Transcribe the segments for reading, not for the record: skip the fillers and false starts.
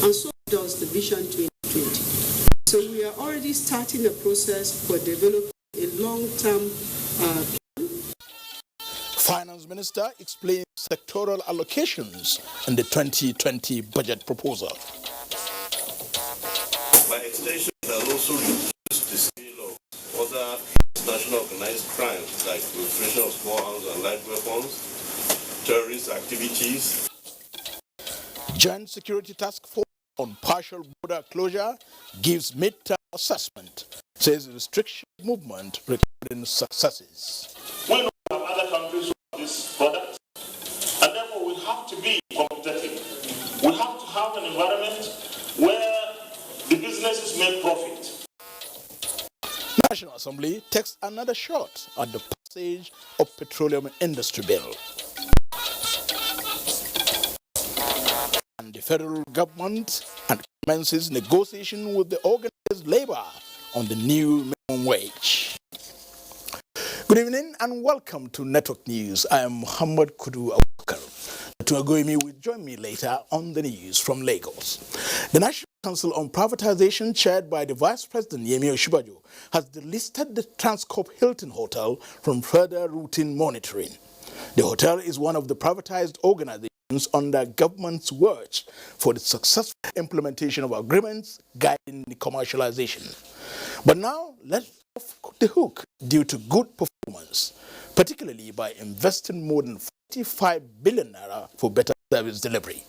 and so does the Vision 2020. So we are already starting the process for developing a long-term plan. Finance Minister explains sectoral allocations in the 2020 budget proposal. By extension, it has also reduced the scale of other national organized crimes like proliferation of small arms and light weapons, terrorist activities. Joint Security Task Force on partial border closure gives mid-term assessment, says restriction movement recording successes. We know have other countries who have this product, and therefore we have to be competitive. We have to have an environment where the businesses make profit. National Assembly takes another shot at the passage of Petroleum Industry Bill. And the federal government commences negotiation with the organized labor on the new minimum wage. Good evening and welcome to Network News. I am Muhammad Kudu Abubakar. Tuagoimi will join me later on the news from Lagos. The National Council on Privatization, chaired by the Vice President Yemi Osinbajo, has delisted the Transcorp Hilton Hotel from further routine monitoring. The hotel is one of the privatized organizations under government's watch for the successful implementation of agreements guiding the commercialization. But now, let's off the hook due to good performance, particularly by investing more than 45 billion naira for better service delivery.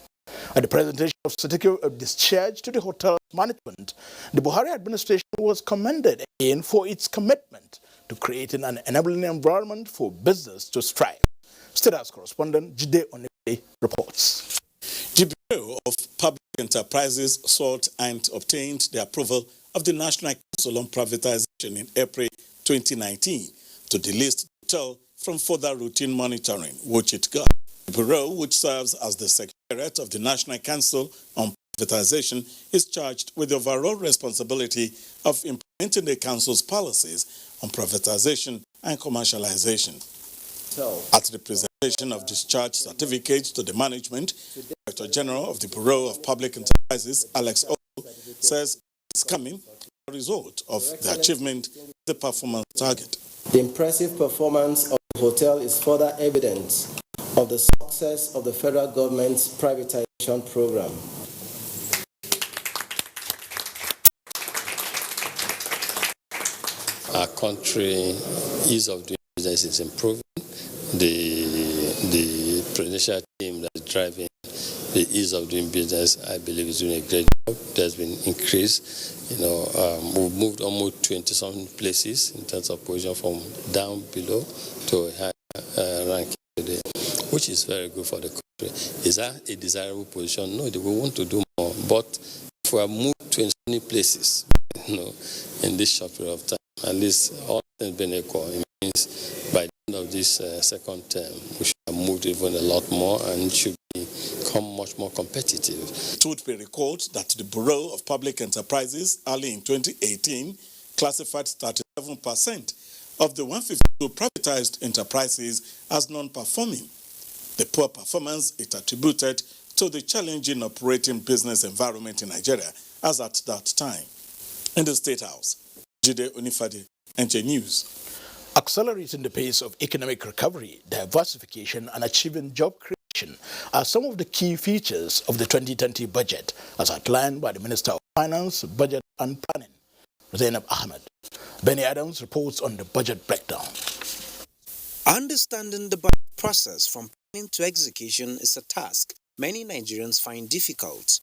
At the presentation of certificate of discharge to the hotel management, the Buhari administration was commended again for its commitment to creating an enabling environment for business to strive. State House correspondent Jide Onebe reports. The Bureau of Public Enterprises sought and obtained the approval of the National Council on Privatization in April 2019 to delist the hotel from further routine monitoring, which it got. The Bureau, which serves as the Secretariat of the National Council on Privatization, is charged with the overall responsibility of implementing the Council's policies on privatization and commercialization. At the presentation of discharge certificate to the management, Director General of the Bureau of Public Enterprises, Alex O, says it's coming as a result of the achievement of the performance target. The impressive performance of the hotel is further evidence of the success of the federal government's privatization program. Our country ease of doing business is improving. The presidential team that's driving the ease of doing business, I believe, is doing a great job. There's been increase. We've moved almost 20-something places in terms of position from down below to a higher ranking today, which is very good for the country. Is that a desirable position? No, we want to do more. But if we have moved 20 places, in this short period of time, at least all things being equal, it means by the end of this second term, we should have moved even a lot more and should become much more competitive. It would be recalled that the Bureau of Public Enterprises early in 2018 classified 37% of the 152 privatized enterprises as non-performing. The poor performance it attributed to the challenging operating business environment in Nigeria as at that time. In the State House, Jide Onifade, NJ News. Accelerating the pace of economic recovery, diversification, and achieving job creation are some of the key features of the 2020 budget, as outlined by the Minister of Finance, Budget and Planning, Zainab Ahmed. Benny Adams reports on the budget breakdown. Understanding the budget process from planning to execution is a task many Nigerians find difficult.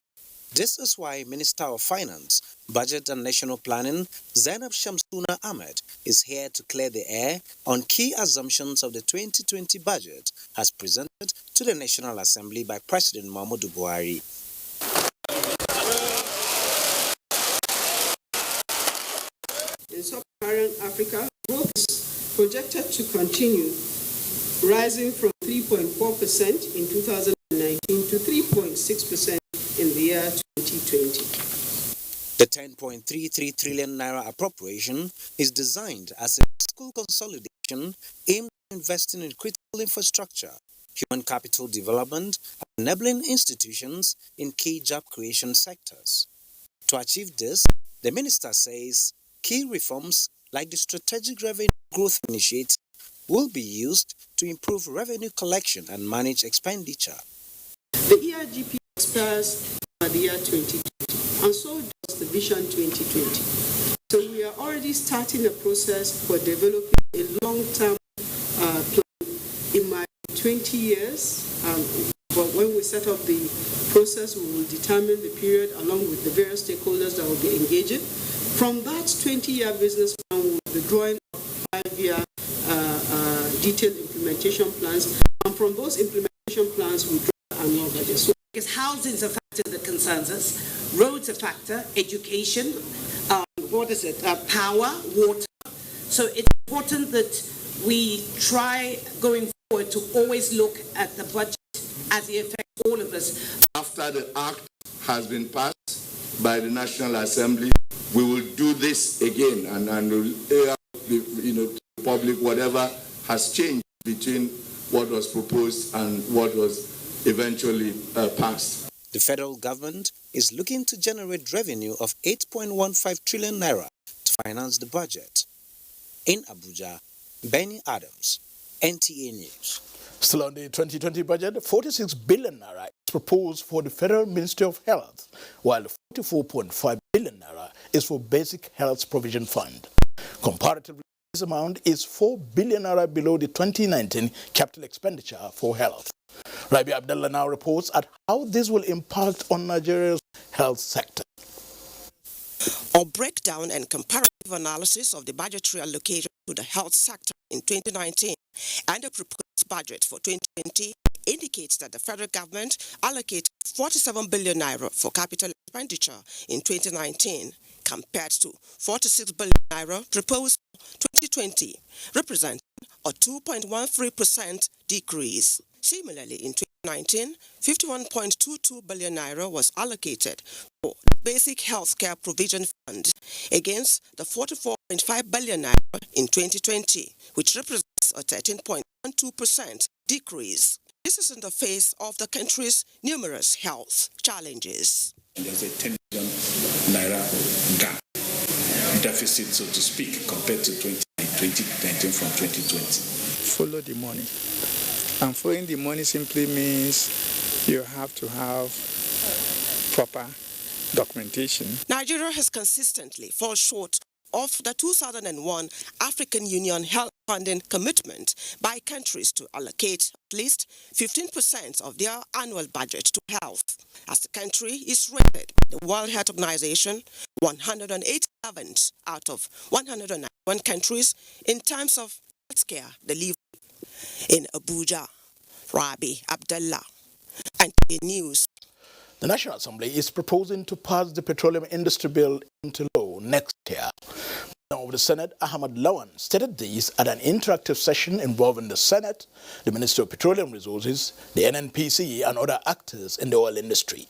This is why Minister of Finance, Budget and National Planning, Zainab Shamsuna Ahmed, is here to clear the air on key assumptions of the 2020 budget as presented to the National Assembly by President Muhammadu Buhari. In sub-Saharan Africa, growth is projected to continue, rising from 3.4% in 2019 to 3.6% in the year 2020. The 10.33 trillion naira appropriation is designed as a fiscal consolidation aimed at investing in critical infrastructure, human capital development, and enabling institutions in key job creation sectors. To achieve this, the minister says key reforms like the Strategic Revenue Growth Initiative will be used to improve revenue collection and manage expenditure. The ERGP expires at the year 2020, and so does the Vision 2020. So we are already starting a process for developing a long-term plan. In my 20 years, but when we set up the process, we will determine the period along with the various stakeholders that will be engaging. From that 20-year business plan, we will be drawing 5-year detailed implementation plans, and from those implementation plans, we draw annual budget. So, because housing is a factor that concerns us, roads a factor, education, power, water. So it's important that we try going forward to always look at the budget as it affects all of us. After the act has been passed by the National Assembly, we will do this again and we'll air, to the public whatever has changed between what was proposed and what was eventually passed. The federal government is looking to generate revenue of 8.15 trillion naira to finance the budget. In Abuja, Benny Adams, NTA News. Still on the 2020 budget, 46 billion naira is proposed for the Federal Ministry of Health, while 44.5 billion naira is for Basic Health Provision Fund. Comparatively, this amount is 4 billion naira below the 2019 capital expenditure for health. Rabi Abdullah now reports at how this will impact on Nigeria's health sector. A breakdown and comparative analysis of the budgetary allocation to the health sector in 2019 and the proposed budget for 2020 indicates that the federal government allocated 47 billion naira for capital expenditure in 2019 compared to 46 billion naira proposed for 2020, representing a 2.13% decrease. Similarly, in 2019, 51.22 billion naira was allocated for the Basic Healthcare Provision Fund against the 44.5 billion naira in 2020, which represents a 13.12% decrease. This is in the face of the country's numerous health challenges. There's a 10 billion naira gap, deficit, so to speak, compared to 2019 from 2020. Follow the money. And following the money simply means you have to have proper documentation. Nigeria has consistently fallen short of the 2001 African Union health funding commitment by countries to allocate at least 15% of their annual budget to health, as the country is rated by the World Health Organization 187th out of 191 countries in terms of healthcare delivery. In Abuja, Rabi Abdullah, NTA News. The National Assembly is proposing to pass the Petroleum Industry Bill into law next year. Now, of the Senate, Ahmad Lawan, stated this at an interactive session involving the Senate, the Minister of Petroleum Resources, the NNPC, and other actors in the oil industry.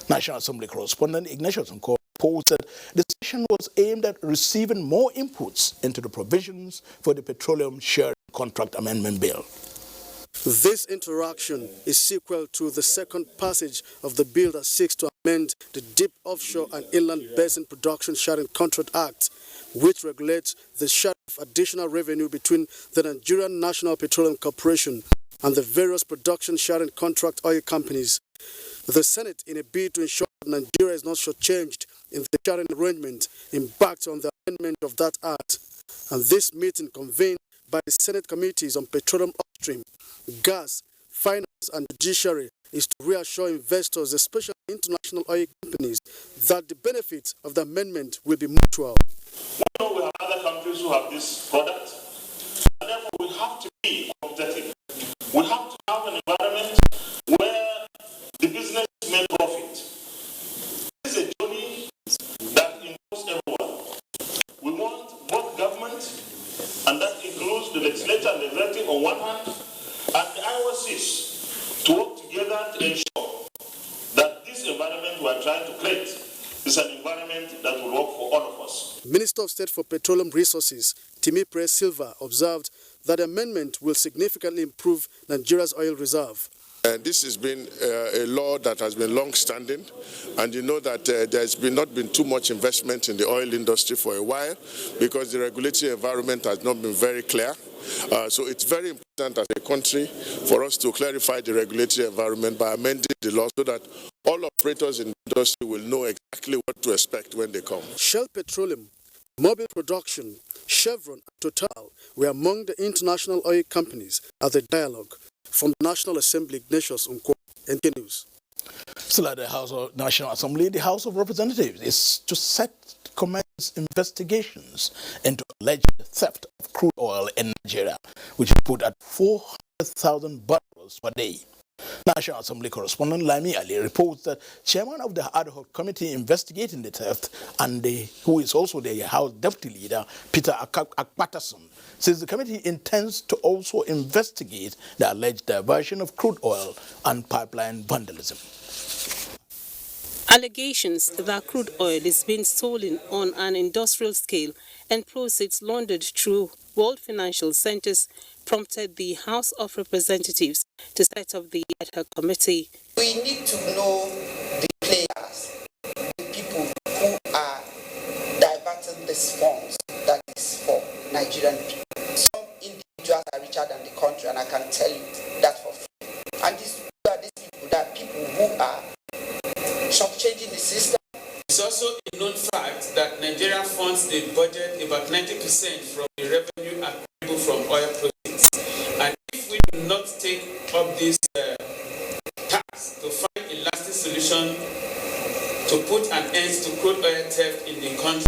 National Assembly correspondent Ignatius Nko reports that the session was aimed at receiving more inputs into the provisions for the Petroleum Sharing Contract Amendment Bill. This interaction is sequel to the second passage of the bill that seeks to amend the Deep Offshore and Inland Basin Production Sharing Contract Act, which regulates the sharing of additional revenue between the Nigerian National Petroleum Corporation and the various production sharing contract oil companies. The Senate, in a bid to ensure that Nigeria is not shortchanged in the sharing arrangement, embarked on the amendment of that act. And this meeting, convened by the Senate Committees on Petroleum Upstream, Gas, Finance and Judiciary, is to reassure investors, especially international oil companies, that the benefits of the amendment will be mutual. We know we have other countries who have this product, and therefore we have to be competitive. We have to have an environment where the business make profit. This is a journey that involves everyone. We want both government, and that includes the legislature and the executive on one hand, and the IOCs to work together to ensure that this environment we are trying to create is an environment that will work for all of us. Minister of State for Petroleum Resources, Timipre Silva, observed that the amendment will significantly improve Nigeria's oil reserve. This has been a law that has been long-standing, and you know that there's not been too much investment in the oil industry for a while because the regulatory environment has not been very clear. So it's very important as a country for us to clarify the regulatory environment by amending the law so that all operators in the industry will know exactly what to expect when they come. Shell Petroleum, Mobil Production, Chevron, and Total were among the international oil companies at the dialogue. From the National Assembly, Ignatius Unko, NK News. Still at the House of National Assembly, the House of Representatives is to set commence investigations into alleged theft of crude oil in Nigeria, which is put at 400,000 barrels per day. National Assembly correspondent Lami Ali reports that chairman of the ad hoc committee investigating the theft and who is also the House Deputy Leader, Peter Akpatason, says the committee intends to also investigate the alleged diversion of crude oil and pipeline vandalism. Allegations that crude oil is being stolen on an industrial scale and proceeds laundered through world financial centers prompted the House of Representatives to set up the ad hoc committee. We need to know the players, the people who are diverting these funds that is for Nigerian people. Some individuals are richer than the country, and I can tell you that for free. And these people that people who are shortchanging the system. It's also a known fact that Nigeria funds the budget about 90% from the revenue accruable from oil proceeds. And if we do not take up this task to find a lasting solution to put an end to crude oil theft in the country,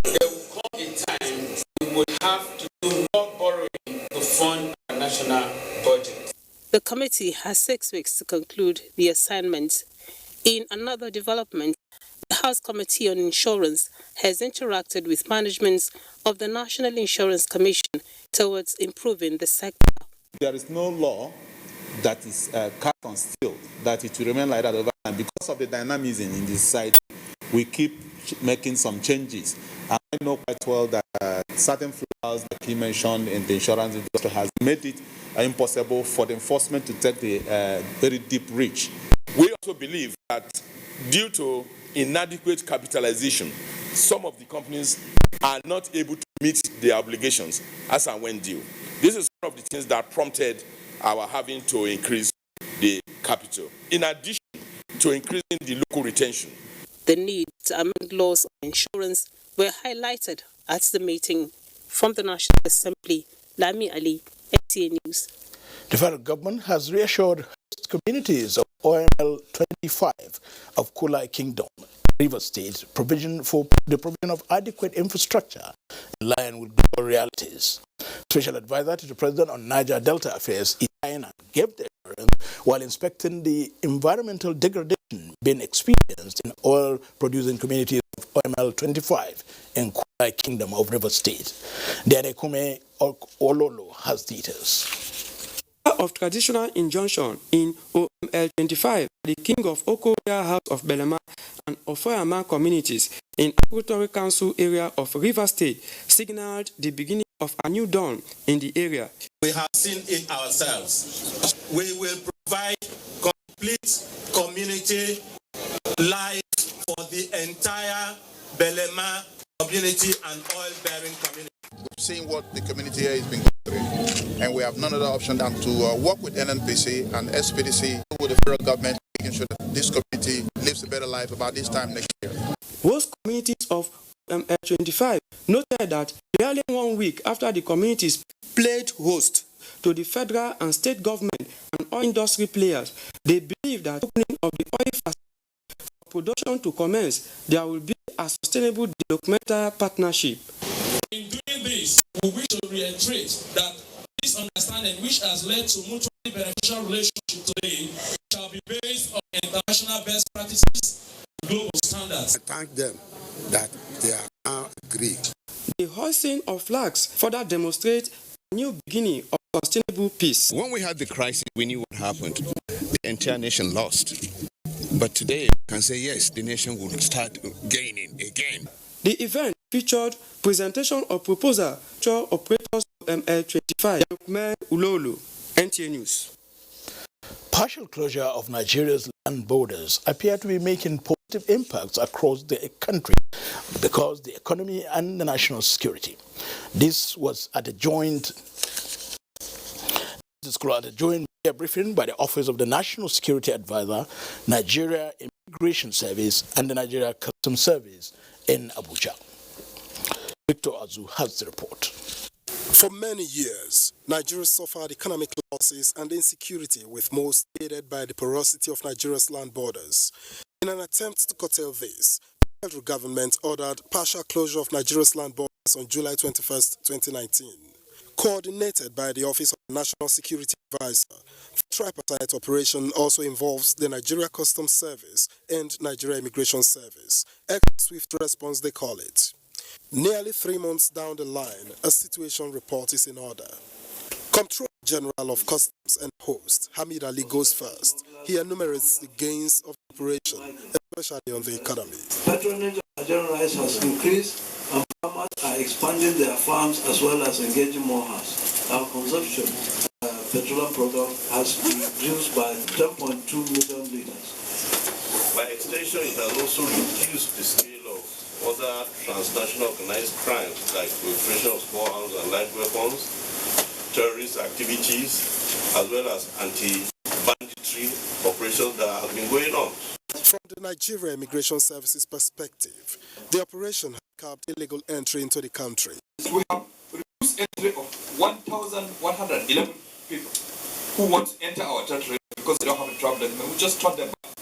there will come a time we will have to do more borrowing to fund our national budget. The committee has 6 weeks to conclude the assignment. In another development, the House Committee on Insurance has interacted with management of the National Insurance Commission towards improving the sector. There is no law that is cut on steel, that it will remain like that over time. Because of the dynamism in this society, we keep making some changes. And I know quite well that certain flaws that he mentioned in the insurance industry has made it impossible for the enforcement to take the very deep reach. We also believe that due to inadequate capitalization, some of the companies are not able to meet their obligations as and when due. This is one of the things that prompted our having to increase the capital, in addition to increasing the local retention. The need to amend laws on insurance were highlighted at the meeting. From the National Assembly, Lami Ali, NTA News. The federal government has reassured host communities of OML 25 of Kulai Kingdom, River State, the provision of adequate infrastructure in line with global realities. Special Advisor to the President on Niger Delta Affairs, Itaina, gave the assurance while inspecting the environmental degradation being experienced in oil-producing communities of OML 25 in Kulai Kingdom of River State. Dianekume Ololo has details. Of traditional injunction in OML 25, the King of Okoria House of Belema and Ofoyama communities in Agricultural Council area of River State signaled the beginning of a new dawn in the area. We have seen it ourselves. We will provide complete community life for the entire Belema community and oil-bearing community. We've seen what the community here has been going through, and we have none other option than to work with NNPC and SPDC with the federal government, making sure that this community lives a better life about this time next year. Most communities of OML 25 noted that barely 1 week after the communities played host to the federal and state government and oil industry players, they believe that opening of the oil facility for production to commence, there will be a sustainable developmental partnership. In doing this, we wish to reiterate that this understanding, which has led to mutually beneficial relationship today, shall be based on international best practices and global standards. I thank them that they are now agreed. The hoisting of flags further demonstrates a new beginning of sustainable peace. When we had the crisis, we knew what happened. The entire nation lost. But today, I can say yes, the nation will start gaining again. The event featured presentation of proposal to operators of ML25. Ulolo, NTA News. Partial closure of Nigeria's land borders appear to be making positive impacts across the country because the economy and the national security. This was at a joint media briefing by the Office of the National Security Advisor, Nigeria Immigration Service, and the Nigeria Customs Service in Abuja. Victor Azu has the report. For many years, Nigeria suffered economic losses and insecurity, with most aided by the porosity of Nigeria's land borders. In an attempt to curtail this, the federal government ordered partial closure of Nigeria's land borders on July 21, 2019. Coordinated by the Office of the National Security Advisor, the tripartite operation also involves the Nigeria Customs Service and Nigeria Immigration Service. Swift response, they call it. Nearly 3 months down the line, a situation report is in order. Comptroller General of Customs and Host, Hamid Ali, goes first. He enumerates the gains of the operation, especially on the economy. Patronage of Nigerian rice has increased, and farmers are expanding their farms as well as engaging more hands. Our consumption of petroleum products has reduced by 10.2 million liters. By extension, it has also reduced the scale of other transnational organized crimes like proliferation of small arms and light weapons, terrorist activities, as well as anti-banditry operations that have been going on. From the Nigeria Immigration Services perspective, the operation has capped illegal entry into the country. We have reduced entry of 1,111 people who want to enter our territory because they don't have a travel document. We just turn them back.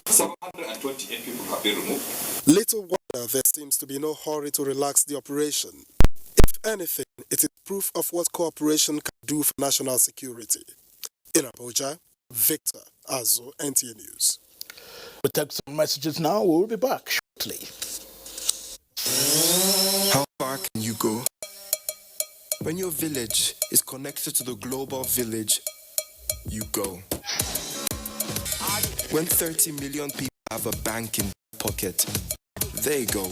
728 people have been removed. Little wonder there seems to be no hurry to relax the operation. If anything, it is proof of what cooperation can do for national security. In Abuja, Victor Azo, NTA News. We'll take some messages now. We'll be back shortly. How far can you go? When your village is connected to the global village, you go. When 30 million people have a bank in their pocket, they go.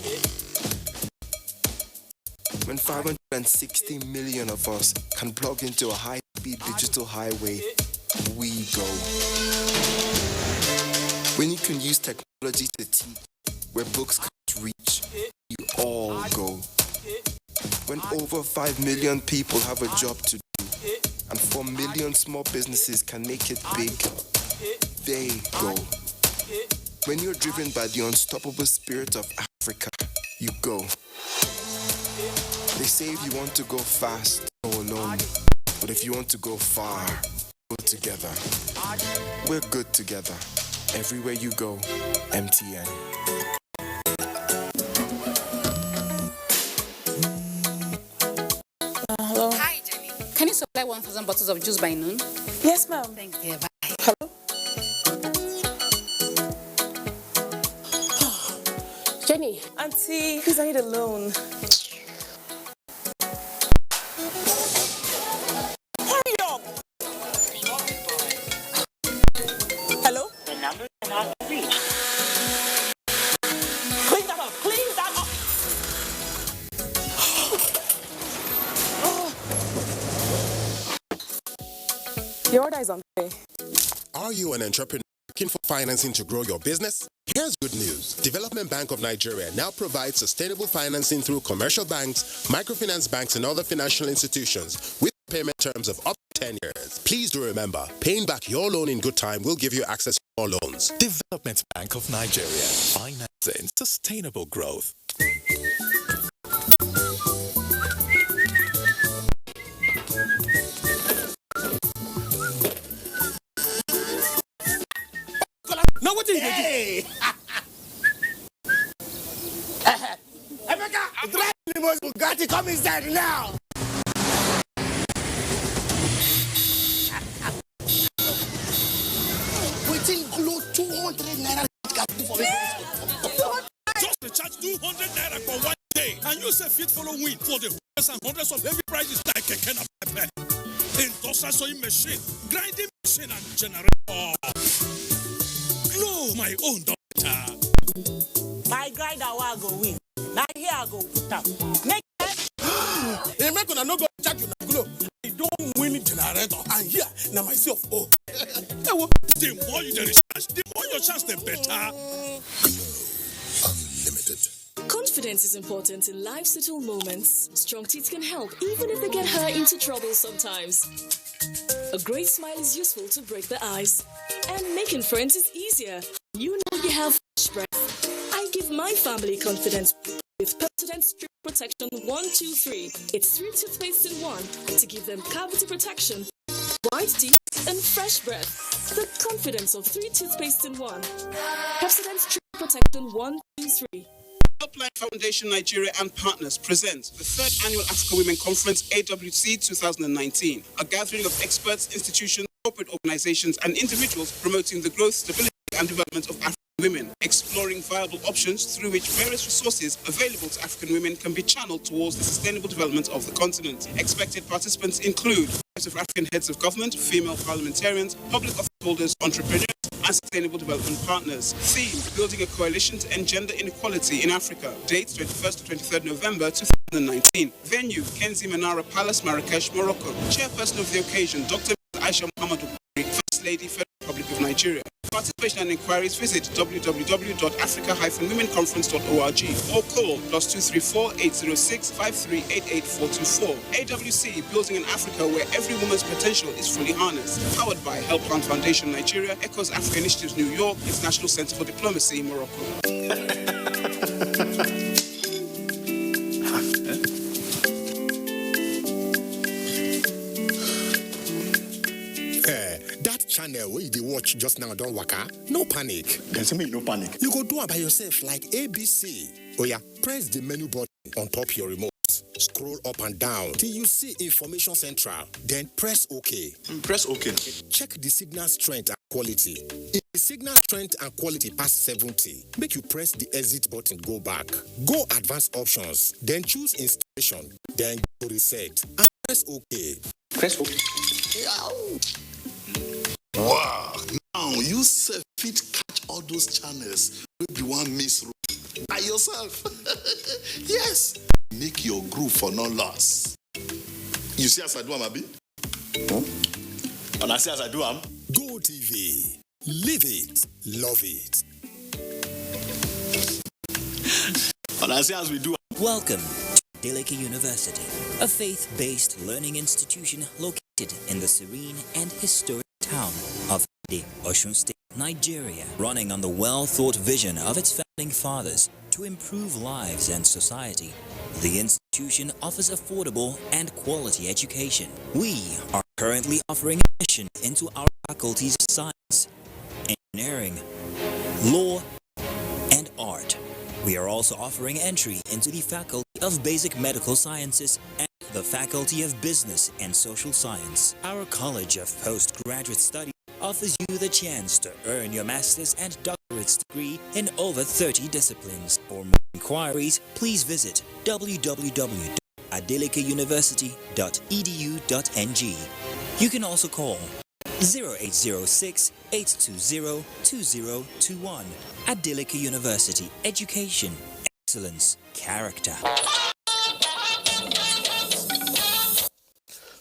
When 560 million of us can plug into a high-speed digital highway, we go. When you can use technology to teach where books can't reach, you all go. When over 5 million people have a job to do, and 4 million small businesses can make it big, they go. When you're driven by the unstoppable spirit of Africa, you go. They say if you want to go fast, go alone. But if you want to go far, go together. We're good together. Everywhere you go, MTN. Hello. Hi, Jenny. Can you supply 1,000 bottles of juice by noon? Yes, ma'am. Thank you. Bye. Hello. Jenny. Auntie, please, I need a loan. Hurry up. Hello? The number cannot be reached. Clean that up. Clean that up. The order is on the way. Are you an entrepreneur looking for financing to grow your business? Here's good news. Development Bank of Nigeria now provides sustainable financing through commercial banks, microfinance banks, and other financial institutions with payment terms of up to 10 years. Please do remember, paying back your loan in good time will give you access to more loans. Development Bank of Nigeria. Financing sustainable growth. Now what are you doing? Emeka, drive the most Bugatti, come inside now. Waiting below 200 naira. Just to charge 200 naira for 1 day, and you say fit follow win for the hundreds and hundreds of heavy prices like a can of pepper. Industrial sewing machine, grinding machine, and generator. Glow, my own daughter. My grinder will go win. Now here I go put down. Make Hey, make una no go check you na glow. I don't win generator, and here now myself. Oh, the more you research, the more your chance the better. Unlimited. Confidence is important in life's little moments. Strong teeth can help, even if they get her into trouble sometimes. A great smile is useful to break the ice. And making friends is easier. You know you have fresh breath. I give my family confidence with Pepsodent Strip Protection 123. It's 3 toothpaste in 1 to give them cavity protection, white teeth, and fresh breath. The confidence of 3 toothpaste in 1. Pepsodent Strip Protection 123. Helpline Foundation Nigeria and partners present the 3rd Annual African Women Conference AWC 2019, a gathering of experts, institutions, corporate organizations, and individuals promoting the growth, stability, and development of African women, exploring viable options through which various resources available to African women can be channeled towards the sustainable development of the continent. Expected participants include of African heads of government, female parliamentarians, public office holders, entrepreneurs, and sustainable development partners. Theme: building a coalition to end gender inequality in Africa. Date: 21st to 23rd November 2019. Venue: Kenzi Menara Palace, Marrakesh, Morocco. Chairperson of the occasion: Dr. Aisha Muhammadu, First Lady, Federal Republic of Nigeria. Participation and inquiries: visit www.africa-womenconference.org or call +234 806 5388 424. AWC: building an Africa where every woman's potential is fully harnessed. Powered by Helpline Foundation Nigeria, Echoes Africa Initiatives New York, International Center for Diplomacy, Morocco. That channel where you watch just now don't waka, no panic. Can say me no panic. You go do it by yourself like ABC. Oh yeah, press the menu button on top your remote. Scroll up and down till you see Information Central. Then press OK. Press OK. Check the signal strength and quality. If the signal strength and quality pass 70, make you press the exit button, go back. Go advanced options, then choose installation, then go reset and press OK. Press OK. Wow, now you self fit catch all those channels with the one miss room by yourself. Yes, make your groove for no loss. You see as I do, Abi? And I see as I do, Go TV. Live it. Love it. And I see as we do. Welcome to Adeleke University, a faith-based learning institution located in the serene and historic town of Ede, Osun State, Nigeria, running on the well-thought vision of its founding fathers to improve lives and society. The institution offers affordable and quality education. We are currently offering admission into our faculties of science, engineering, law, and art. We are also offering entry into the Faculty of Basic Medical Sciences and the Faculty of Business and Social Science. Our College of Postgraduate Studies offers you the chance to earn your master's and doctorate's degree in over 30 disciplines. For more inquiries, please visit www.adelikeuniversity.edu.ng. You can also call 0806 820 2021. Adeleke University. Education, excellence, character.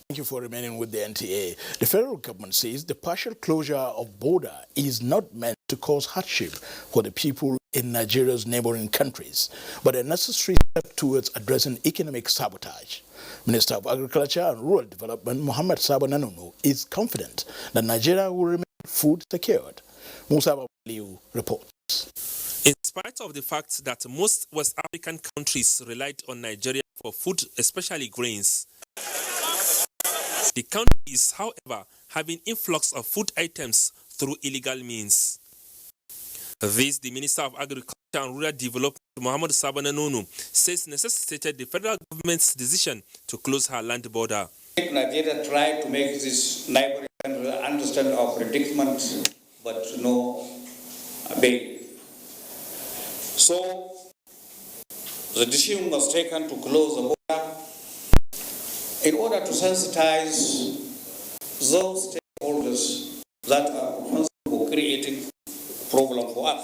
Thank you for remaining with the NTA. The federal government says the partial closure of border is not meant to cause hardship for the people in Nigeria's neighboring countries, but a necessary step towards addressing economic sabotage. Minister of Agriculture and Rural Development, Mohammed Sabo Nanunu, is confident that Nigeria will remain food secured. Musa Babaliu reports. In spite of the fact that most West African countries relied on Nigeria for food, especially grains, the country is, however, having influx of food items through illegal means. This, the Minister of Agriculture and Rural Development, Mohammed Sabo Nanunu, says necessitated the federal government's decision to close her land border. Nigeria tried to make this neighboring country understand our predicament, but to no avail. So, the decision was taken to close the border in order to sensitize those stakeholders that are responsible for creating problem for us.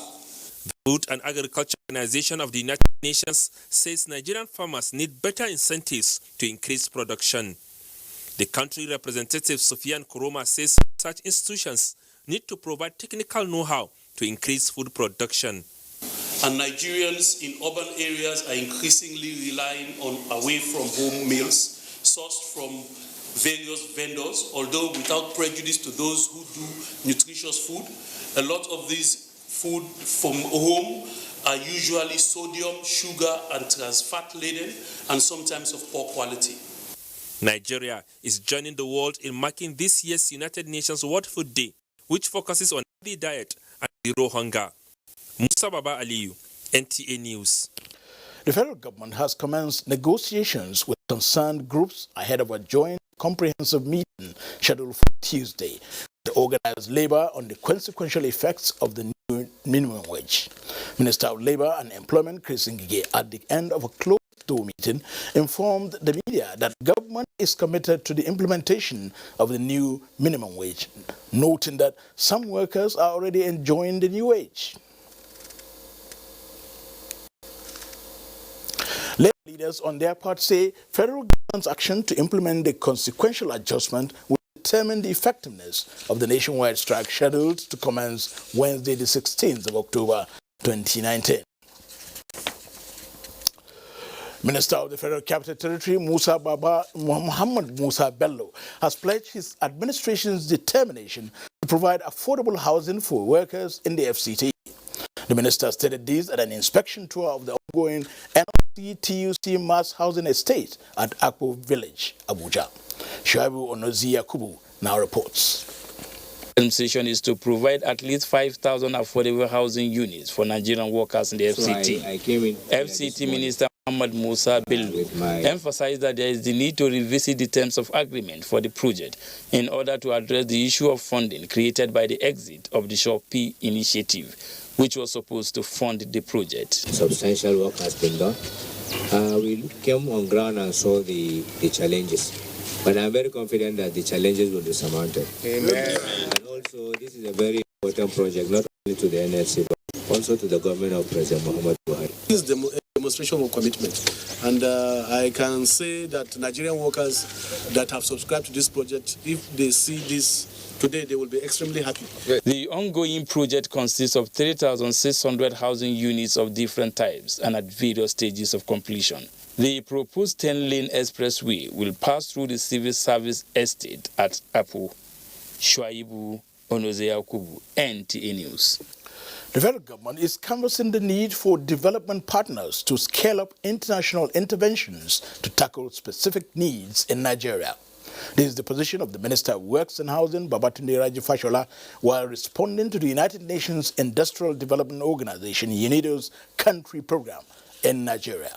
Food and Agriculture Organization of the United Nations says Nigerian farmers need better incentives to increase production. The country representative Sofian Kuroma says such institutions need to provide technical know-how to increase food production. And Nigerians in urban areas are increasingly relying on away-from-home meals sourced from various vendors, although without prejudice to those who do nutritious food. A lot of these food from home are usually sodium, sugar, and trans fat laden, and sometimes of poor quality. Nigeria is joining the world in marking this year's United Nations World Food Day, which focuses on healthy diet and zero hunger. Musa Baba Aliyu, NTA News. The federal government has commenced negotiations with concerned groups ahead of a joint comprehensive meeting scheduled for Tuesday to organize labor on the consequential effects of the new minimum wage. Minister of Labor and Employment Chris Ngige, at the end of a closed-door meeting, informed the media that government is committed to the implementation of the new minimum wage, noting that some workers are already enjoying the new wage. Labor leaders on their part say federal government's action to implement the consequential adjustment will determine the effectiveness of the nationwide strike scheduled to commence Wednesday the 16th of October 2019. Minister of the Federal Capital Territory, Muhammad Musa Bello, has pledged his administration's determination to provide affordable housing for workers in the FCT. The minister stated this at an inspection tour of the ongoing NOC-TUC mass housing estate at Akpo Village, Abuja. Shuaibu Onozi Yakubu now reports. The administration is to provide at least 5,000 affordable housing units for Nigerian workers in the FCT. FCT Minister Muhammad Musa Bello emphasized that there is the need to revisit the terms of agreement for the project in order to address the issue of funding created by the exit of the Shop P initiative, which was supposed to fund the project. Substantial work has been done. We came on ground and saw the challenges, but I'm very confident that the challenges will be surmounted. Amen. And also, this is a very important project, not only to the NLC, but also to the government of President Muhammad Buhari. This is a demonstration of commitment, and I can say that Nigerian workers that have subscribed to this project, if they see this today, they will be extremely happy. The ongoing project consists of 3,600 housing units of different types and at various stages of completion. The proposed 10-lane expressway will pass through the civil service estate at Apo. Shuaibu Onoze Yakubu, NTA News. The federal government is canvassing the need for development partners to scale up international interventions to tackle specific needs in Nigeria. This is the position of the Minister of Works and Housing, Babatunde Raji Fashola, while responding to the United Nations Industrial Development Organization, UNIDO's country program in Nigeria.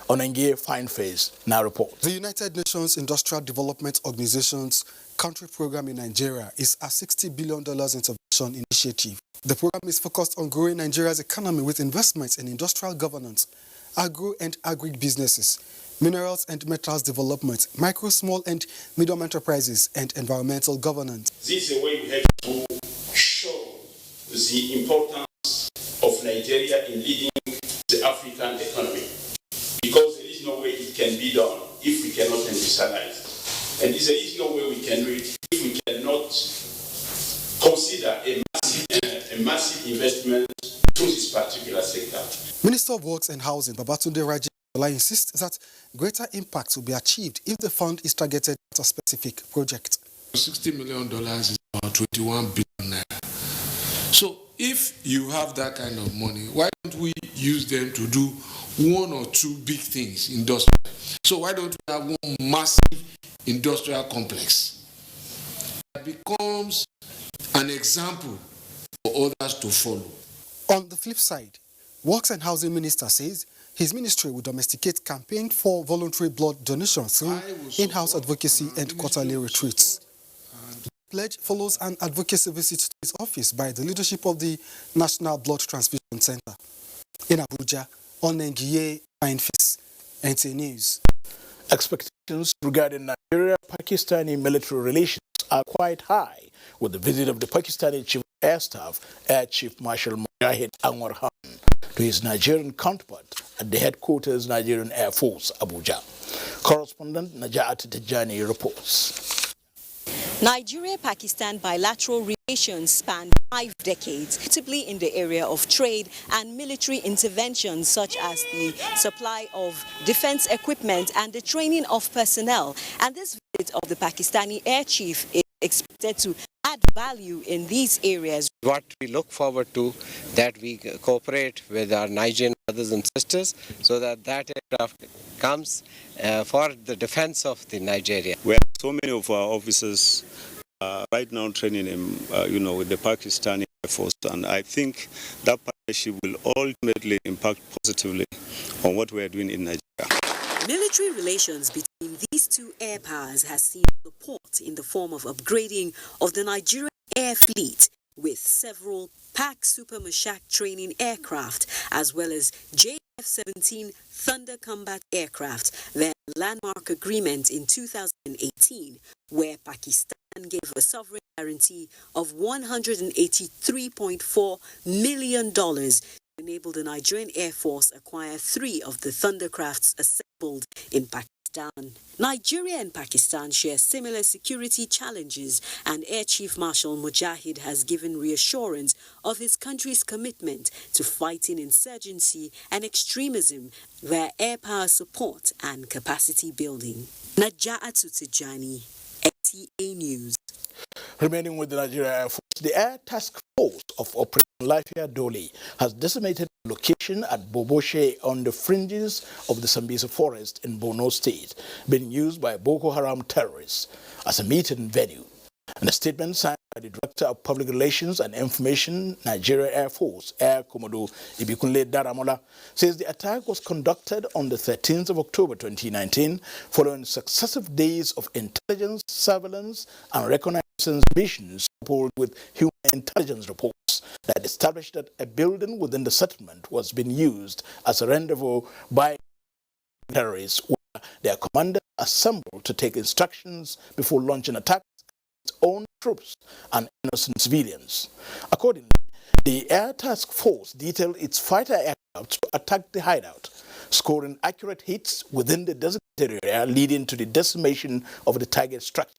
Onenge Fineface now reports. The United Nations Industrial Development Organization's country program in Nigeria is a $60 billion intervention initiative. The program is focused on growing Nigeria's economy with investments in industrial governance, agro and agri-businesses, minerals and metals development, micro, small and medium enterprises, and environmental governance. This is a way we have to show the importance of Nigeria in leading the African economy, because there is no way it can be done if we cannot industrialize. And there is no way we can do it if we cannot consider a massive investment to this particular sector. Minister of Works and Housing, Babatunde Raji insists that greater impact will be achieved if the fund is targeted at a specific project. $60 million is about 21 billion naira. So if you have that kind of money, why don't we use them to do one or two big things industrial? So why don't we have one massive industrial complex that becomes an example for others to follow? On the flip side, Works and Housing Minister says his ministry will domesticate campaign for voluntary blood donation through in-house advocacy and quarterly retreats. The pledge follows an advocacy visit to his office by the leadership of the National Blood Transfusion Center. In Abuja, Onengiye Fineface, NTA News. Expectations regarding Nigeria-Pakistani military relations are quite high with the visit of the Pakistani Chief of Air Staff, Air Chief Marshal Mujahid Anwar Khan. to his Nigerian counterpart at the headquarters Nigerian Air Force, Abuja. Correspondent Najat Tijani reports. Nigeria-Pakistan bilateral relations span 5 decades, notably in the area of trade and military interventions such as the supply of defense equipment and the training of personnel. And this visit of the Pakistani air chief is expected to add value in these areas. What we look forward to, that we cooperate with our Nigerian brothers and sisters so that aircraft comes for the defense of the Nigeria. We have so many of our officers right now training with the Pakistani Air Force, and I think that partnership will ultimately impact positively on what we are doing in Nigeria. Military relations between these two air powers has seen support in the form of upgrading of the Nigerian air fleet with several PAC Super Mashak training aircraft as well as JF-17 Thunder combat aircraft. Their landmark agreement in 2018 where Pakistan gave a sovereign guarantee of $183.4 million to enable the Nigerian Air Force acquire 3 of the Thundercrafts assembled in Pakistan. Nigeria and Pakistan share similar security challenges, and Air Chief Marshal Mujahid has given reassurance of his country's commitment to fighting insurgency and extremism via air power support and capacity building. Naja'atu Tijani, XTA News. Remaining with the Nigerian Air Force, the Air Task Force of Operation Lafia Dole has decimated a location at Boboshe on the fringes of the Sambisa forest in Borno State, being used by Boko Haram terrorists as a meeting venue. In a statement signed by the Director of Public Relations and Information, Nigeria Air Force, Air Commodore Ibikunle Daramola, says the attack was conducted on the 13th of October 2019 following successive days of intelligence, surveillance and reconnaissance missions coupled with human intelligence reports that established that a building within the settlement was being used as a rendezvous by terrorists where their commanders assembled to take instructions before launching attacks own troops and innocent civilians. Accordingly, the Air Task Force detailed its fighter aircraft to attack the hideout, scoring accurate hits within the designated area, leading to the decimation of the target structure.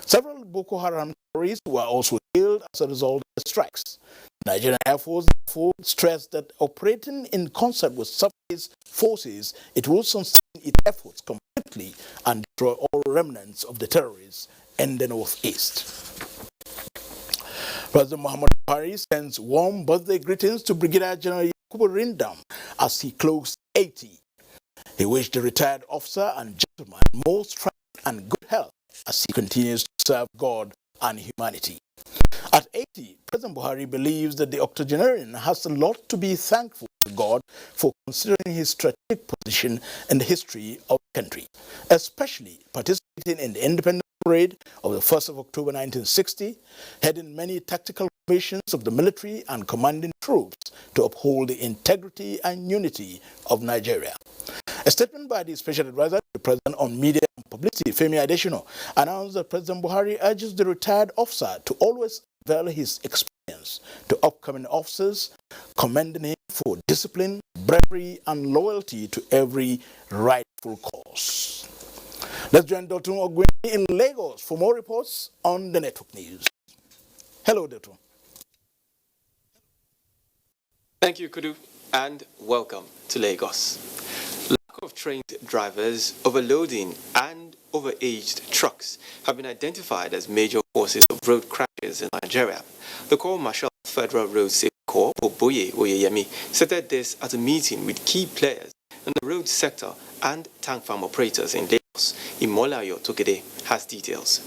Several Boko Haram terrorists were also killed as a result of the strikes. The Nigerian Air Force therefore stressed that operating in concert with surface forces, it will sustain its efforts completely and destroy all remnants of the terrorists in the northeast. President Muhammad Buhari sends warm birthday greetings to Brigadier General Yakubu Rindam as he closed 80. He wished the retired officer and gentleman more strength and good health as he continues to serve God and humanity. At 80, President Buhari believes that the octogenarian has a lot to be thankful to God for, considering his strategic position in the history of the country, especially participating in the Independence Parade of the 1st of October 1960, heading many tactical missions of the military and commanding troops to uphold the integrity and unity of Nigeria. A statement by the Special Advisor to the President on Media and Publicity, Femi Adesina, announced that President Buhari urges the retired officer to always avail his experience to upcoming officers, commending him for discipline, bravery, and loyalty to every rightful cause. Let's join Dr. Ogwini in Lagos for more reports on the network news. Hello, Dr. Thank you, Kudu, and welcome to Lagos. Lack of trained drivers, overloading, and overaged trucks have been identified as major causes of road crashes in Nigeria. The Corps Marshal of Federal Road Safety Corps, Oboye Oyeyemi, stated this at a meeting with key players in the road sector and tank farm operators in Lagos. Imolayo Tokede has details.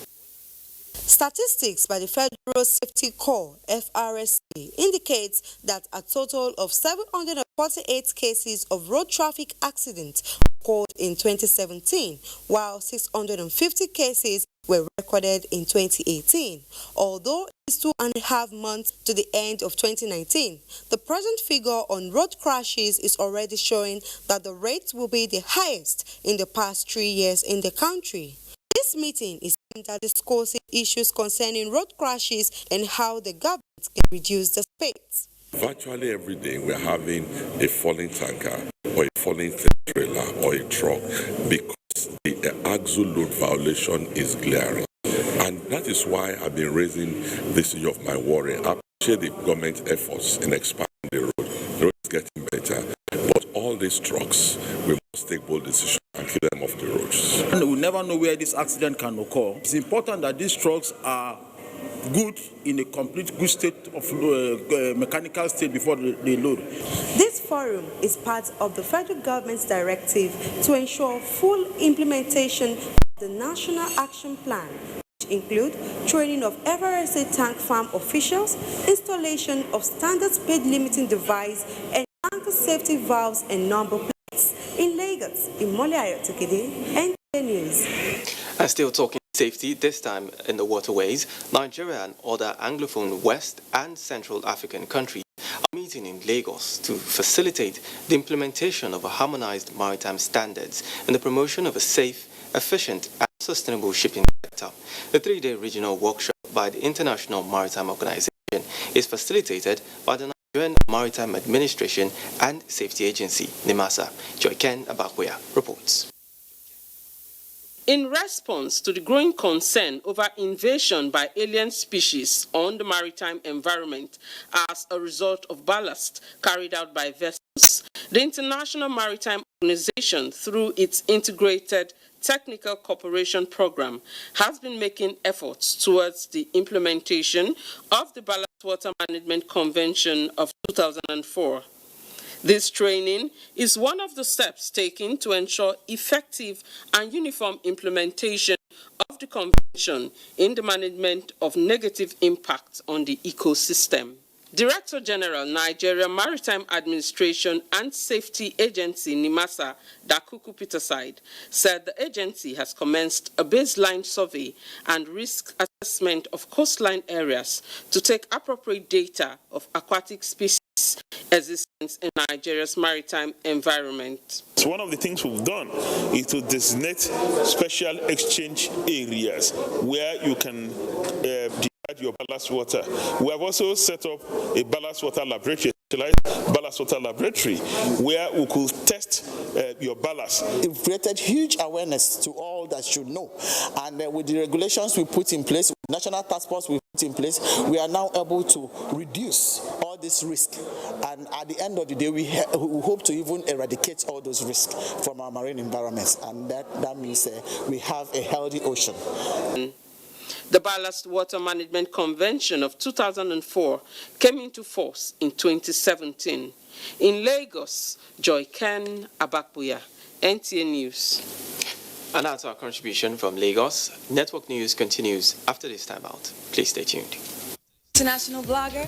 Statistics by the Federal Safety Corps, FRSC, indicates that a total of 748 cases of road traffic accidents occurred in 2017, while 650 cases were recorded in 2018. Although it is 2.5 months to the end of 2019, the present figure on road crashes is already showing that the rate will be the highest in the past 3 years in the country. This meeting is aimed at discussing issues concerning road crashes and how the government can reduce the speeds. virtually every day we're having a falling tanker or a falling trailer or a truck because the axle load violation is glaring. And that is why I've been raising this issue of my worry. I appreciate the government efforts in expanding the road. The road is getting better. But all these trucks, we must take bold decisions and keep them off the roads. And we never know where this accident can occur. It's important that these trucks are good in a complete good state of mechanical state before they load. This forum is part of the federal government's directive to ensure full implementation of the National Action Plan, which include training of FRSA tank farm officials, installation of standard speed limiting device, and tanker safety valves and number plates. In Lagos, Imole Ayotokede, NTA News. And still talking safety, this time in the waterways, Nigeria and other Anglophone West and Central African countries are meeting in Lagos to facilitate the implementation of a harmonized maritime standards and the promotion of a safe, efficient and sustainable shipping sector. The three-day regional workshop by the International Maritime Organization is facilitated by the Nigerian Maritime Administration and Safety Agency, NIMASA. Joyken Abakwea reports. In response to the growing concern over invasion by alien species on the maritime environment as a result of ballast carried out by vessels, the International Maritime Organization, through its Integrated Technical Cooperation Program, has been making efforts towards the implementation of the Ballast Water Management Convention of 2004. This training is one of the steps taken to ensure effective and uniform implementation of the convention in the management of negative impacts on the ecosystem. Director General, Nigerian Maritime Administration and Safety Agency, NIMASA, Dakuku Peterside, said the agency has commenced a baseline survey and risk assessment of coastline areas to take appropriate data of aquatic species existence in Nigeria's maritime environment. So one of the things we've done is to designate special exchange areas where you can divide your ballast water. We have also set up a ballast water laboratory, ballast water laboratory, where we could test your ballast. It created huge awareness to all that should know, and with the regulations we put in place, national task force we put in place, we are now able to reduce all this risk, and at the end of the day we hope to even eradicate all those risks from our marine environments, and that means we have a healthy ocean. The Ballast Water Management Convention of 2004 came into force in 2017. In Lagos, Joyken Abakwea, NTA News. And that's our contribution from Lagos. Network News continues after this time out. Please stay tuned. International blogger,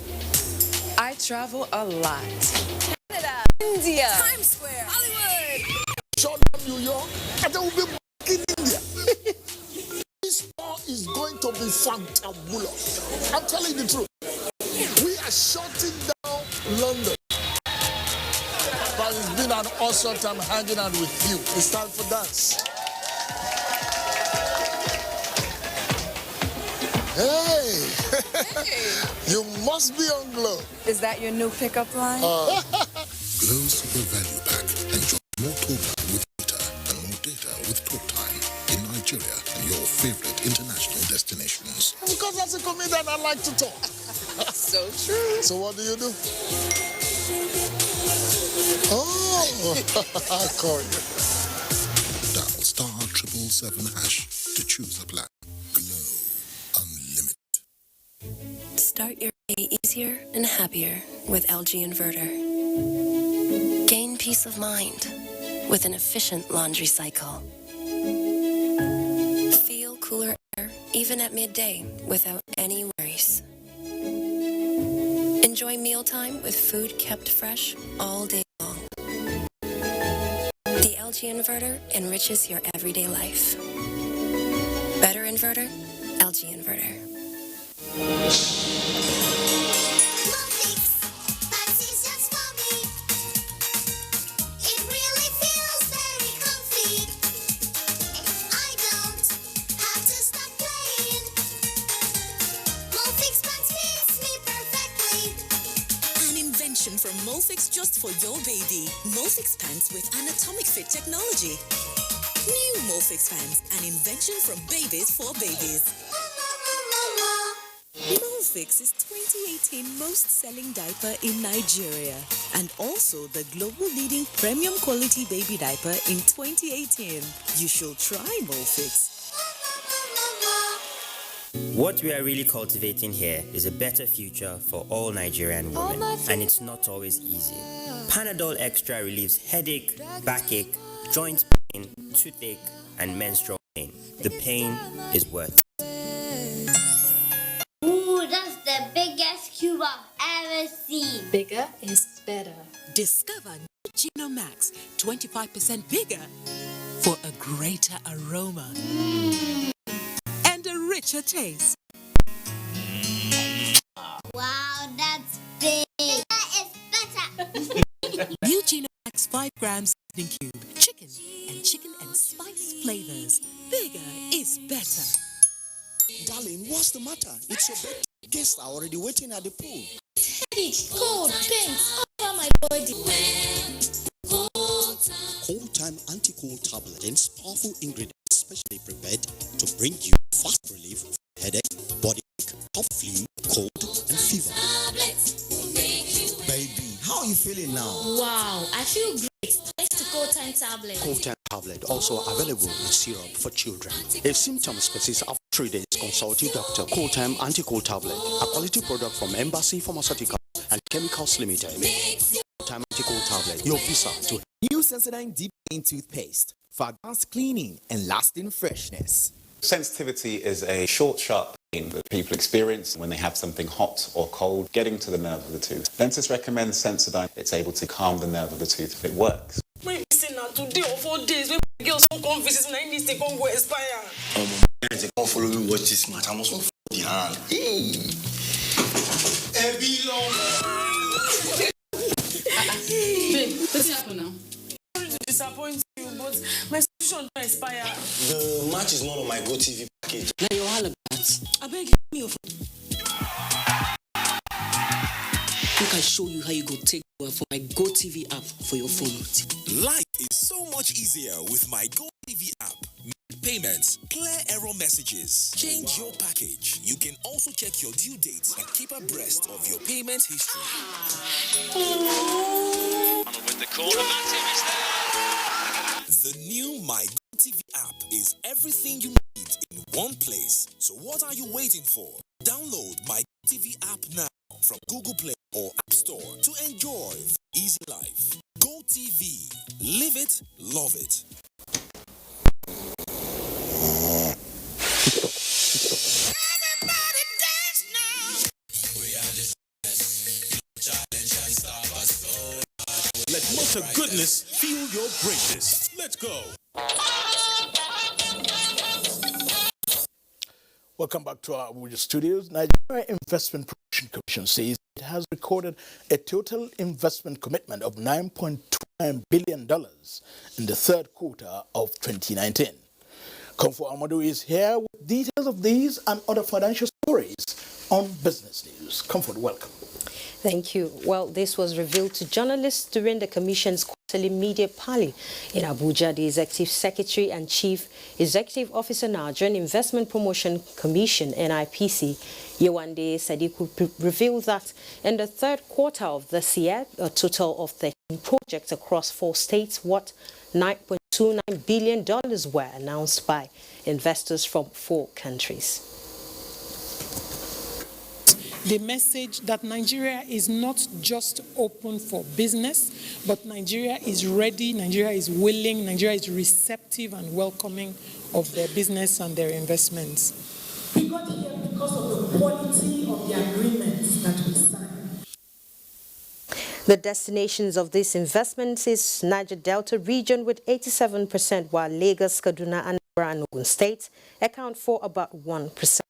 I travel a lot. Canada, India, Times Square, Hollywood. Shut down New York, and then we'll be back in India. This war is going to be fantabulous. I'm telling you the truth. We are shutting down London. But it's been an awesome time hanging out with you. It's time for dance. Hey, you must be on Glow. Is that your new pickup line? Glow Super Value Pack. Enjoy more talk time with data and more data with talk time in Nigeria and your favorite international destinations. Because as a comedian, I like to talk. So true. So what do you do? Oh, I call you. Dial *777# to choose a plan. Glow Unlimited. Start your day easier and happier with LG Inverter. Gain peace of mind with an efficient laundry cycle. Feel cooler air even at midday without any worries. Enjoy mealtime with food kept fresh all day long. The LG Inverter enriches your everyday life. Better inverter, LG Inverter. An Molfix just for your baby. Molfix pants with anatomic fit technology. New Molfix pants, an invention from babies for babies. Molfix is 2018 most selling diaper in Nigeria and also the global leading premium quality baby diaper in 2018. You should try Molfix. What we are really cultivating here is a better future for all Nigerian women, and it's not always easy. Panadol Extra relieves headache, backache, joint pain, toothache, and menstrual pain. The pain is worth it. Ooh, that's the biggest cube I've ever seen. Bigger is better. Discover Gino Max, 25% bigger for a greater aroma and a richer taste. Wow, that's big. Bigger is better. New Gino Max 5 grams seasoning cube, chicken and spice flavors. Bigger is better. Darling, what's the matter? It's your birthday. Guests are already waiting at the pool. Headache, cold, pains over my body. Cold Time Anti-Cold Tablet and powerful ingredients specially prepared to bring you fast relief from headache, body ache, top flu, cold, and fever. Baby, how are you feeling now? Wow, I feel great. Thanks to Cold Time Tablet. Cold Time Tablet also available in syrup for children. If symptoms persist after 3 days, consult your doctor. Cold Time Anti-Cold Tablet, a quality product from Embassy Pharmaceuticals and Chemicals Limited. Cold Time Anti-Cold Tablet, your visa to New Sensodyne Deep Clean Toothpaste for advanced cleaning and lasting freshness. Sensitivity is a short, sharp pain that people experience when they have something hot or cold getting to the nerve of the tooth. Dentists recommend Sensodyne. It's able to calm the nerve of the tooth if it works. My missing now 2 or 4 days when girls won't come visit and I need to go expire. they come follow me watch this match. I must not the hand. Babe, what's happening now? Sorry to disappoint you, but my subscription don't expire. The match is not on my GoTV package. Now you're all about. I beg me your phone. Look, I show you how you go take over for my GoTV app for your phone. Life is so much easier with my GoTV app. Make payments, clear error messages, change your package. You can also check your due dates and keep abreast of your payment history. With the corner, Matip is there. The new My GoTV app is everything you need in one place. So what are you waiting for? Download My GoTV app now from Google Play or App Store to enjoy the easy life. GoTV. Live it, love it. Let Motor Goodness fuel your greatness. Let's go. Welcome back to our Abuja studios. Nigeria Investment Promotion Commission says it has recorded a total investment commitment of $9.29 billion in the third quarter of 2019. Comfort Amadou is here with details of these and other financial stories on Business News. Comfort, welcome. Thank you. Well, this was revealed to journalists during the Commission's quarterly media parley in Abuja. The Executive Secretary and Chief Executive Officer Nigerian Investment Promotion Commission, NIPC, Yewande Sadiku, revealed that in the third quarter of this year, a total of 13 projects across 4 states worth $9.29 billion were announced by investors from 4 countries. The message that Nigeria is not just open for business, but Nigeria is ready, Nigeria is willing, Nigeria is receptive and welcoming of their business and their investments. We got here because of the quality of the agreements that we signed. The destinations of these investments is Niger Delta region with 87%, while Lagos, Kaduna, Anambra, and Ogun states account for about 1%.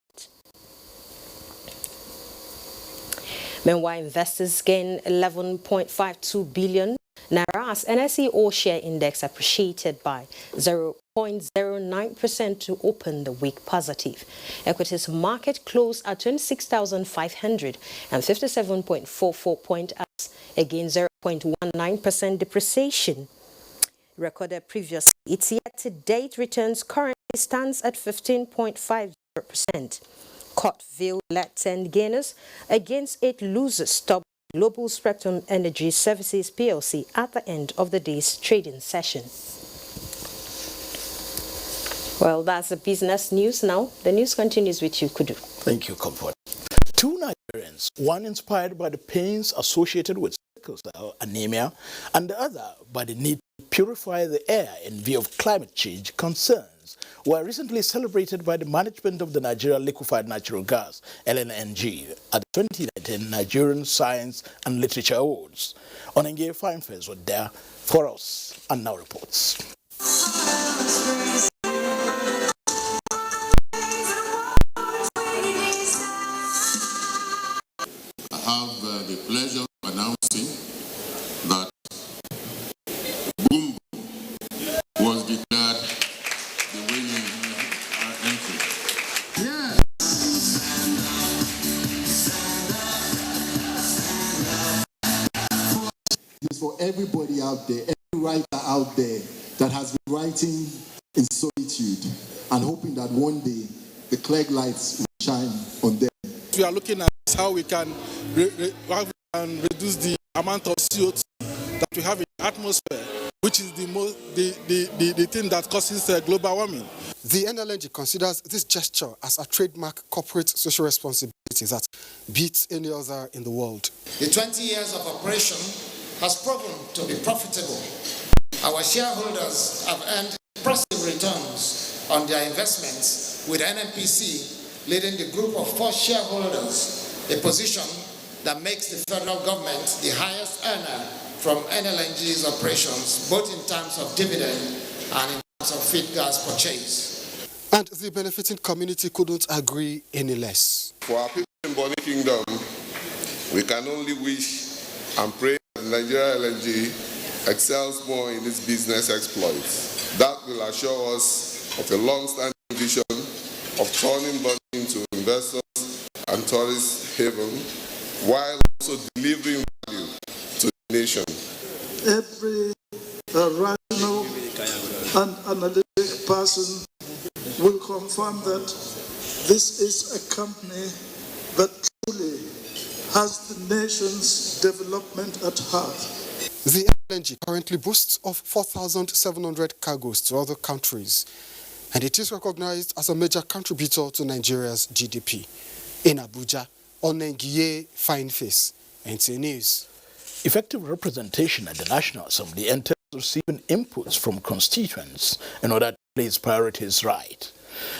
Meanwhile, investors gain 11.52 billion naira as NSE All-Share Index appreciated by 0.09% to open the week positive. Equities market closed at 26,557.44 points as against 0.19% depreciation recorded previously. Its year-to-date returns currently stands at 15.50%. Courtville led 10 gainers against 8 losers, stopped Global Spectrum Energy Services PLC at the end of the day's trading session. Well, that's the business news now. The news continues with you, Kudu. Thank you, Comfort. 2 Nigerians, one inspired by the pains associated with sickle cell anemia, and the other by the need to purify the air in view of climate change concerns, were recently celebrated by the management of the Nigeria Liquefied Natural Gas, LNNG, at the 2019 Nigerian Science and Literature Awards. Onenge Finefairs were there for us and now reports. I have the pleasure of announcing that Boom was declared the winning entry. Yes. It's for everybody out there, every writer out there that has been writing in solitude and hoping that one day the Clegg lights will shine on them. We are looking at how we can reduce the amount of CO2 that we have in the atmosphere, which is the thing that causes global warming. The NLNG considers this gesture as a trademark corporate social responsibility that beats any other in the world. The 20 years of operation has proven to be profitable. Our shareholders have earned impressive returns on their investments, with NNPC leading the group of 4 shareholders, a position that makes the federal government the highest earner from NLNG's operations, both in terms of dividend and in terms of feed gas purchase. And the benefiting community couldn't agree any less. For our people in Bonny Kingdom, we can only wish and pray that Nigeria LNG excels more in its business exploits. That will assure us of a long-standing vision of turning Bonny into investors and tourist haven, while also delivering value to the nation. Every rational and analytic person will confirm that this is a company that truly has the nation's development at heart. The LNG currently boasts of 4,700 cargoes to other countries, and it is recognized as a major contributor to Nigeria's GDP. In Abuja, Onengiye Fineface, NTA News. Effective representation at the National Assembly entails receiving inputs from constituents in order to place priorities right.